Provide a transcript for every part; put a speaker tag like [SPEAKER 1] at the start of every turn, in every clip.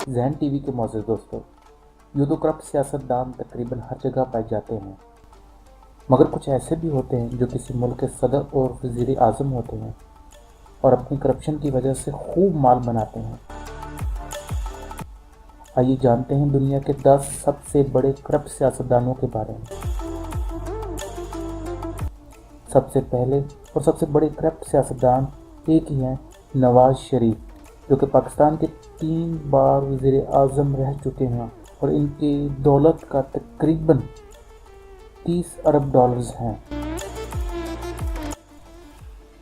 [SPEAKER 1] ज़हन टीवी के मौजूद दोस्तों, यूँ तो करप्ट सियासतदान तकरीबन हर जगह पाए जाते हैं, मगर कुछ ऐसे भी होते हैं जो किसी मुल्क के सदर और वज़ीर आज़म होते हैं और अपनी करप्शन की वजह से खूब माल बनाते हैं। आइए जानते हैं दुनिया के 10 सबसे बड़े करप्ट सियासतदानों के बारे में। सबसे पहले और सबसे बड़े करप्ट सियासतदान एक ही हैं, नवाज शरीफ, जो कि पाकिस्तान के 3 बार वज़ीर आज़म रह चुके हैं और इनकी दौलत का तकरीबन 30 अरब डॉलर्स हैं।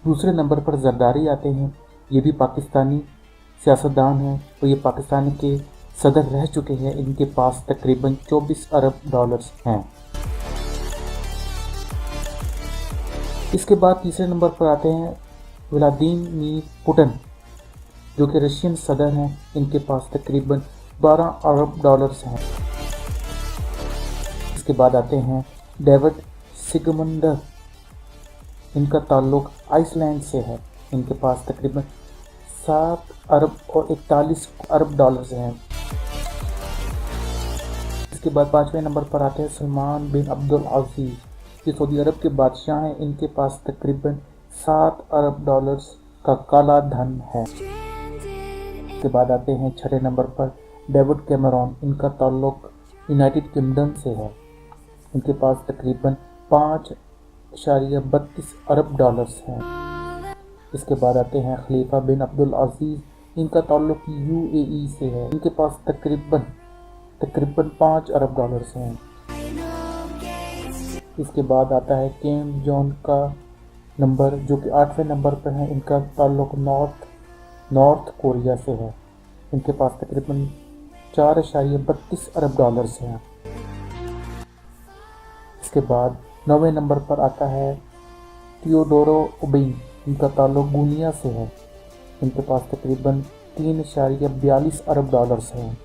[SPEAKER 1] दूसरे नंबर पर जरदारी आते हैं। ये भी पाकिस्तानी सियासतदान हैं और ये पाकिस्तान के सदर रह चुके हैं। इनके पास तकरीबन 24 अरब डॉलर्स हैं। इसके बाद तीसरे नंबर पर आते हैं व्लादिमीर पुतिन, जो कि रशियन सदर हैं। इनके पास तकरीबन 12 अरब डॉलर्स हैं। इसके बाद आते हैं डेविड सिगमुंडर, इनका ताल्लुक आइसलैंड से है। इनके पास तकरीबन 7 अरब और 41 अरब डॉलर्स हैं। इसके बाद 5वें नंबर पर आते हैं सलमान बिन अब्दुल अजीज, ये सऊदी अरब के बादशाह हैं। इनके पास तकरीबन 7 अरब डॉलर्स का काला धन है। इसके बाद आते हैं 6वें नंबर पर डेविड कैमरॉन, इनका ताल्लुक यूनाइटेड किंगडम से है। इनके पास तकरीबन 5.32 अरब डॉलर्स हैं। इसके बाद आते हैं खलीफा बिन अब्दुल अजीज, इनका ताल्लुक यूएई से है। इनके पास तकरीबन 5 अरब डॉलर्स हैं। इसके बाद आता है किम जोंग का नंबर, जो कि 8वें नंबर पर है। इनका ताल्लुक नॉर्थ कोरिया से है। इनके पास तकरीबन 4.32 अरब डॉलर्स हैं। इसके बाद 9वें नंबर पर आता है थियोडोरो ओबिंग, इनका ताल्लुक गुनिया से है। इनके पास तकरीबन 3.42 अरब डॉलर्स हैं।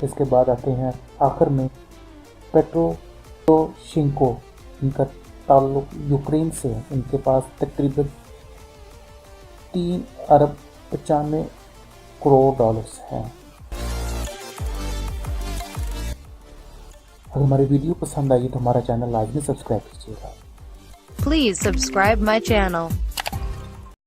[SPEAKER 1] इसके बाद आते हैं आखिर में पेट्रो पोरोशेंको, इनका ताल्लुक यूक्रेन से है। इनके पास तकरीबन 3 अरब 95 करोड़ डॉलर्स हैं। अगर हमारी वीडियो पसंद आई तो हमारा चैनल लाजमी सब्सक्राइब कीजिएगा।
[SPEAKER 2] Please subscribe my channel.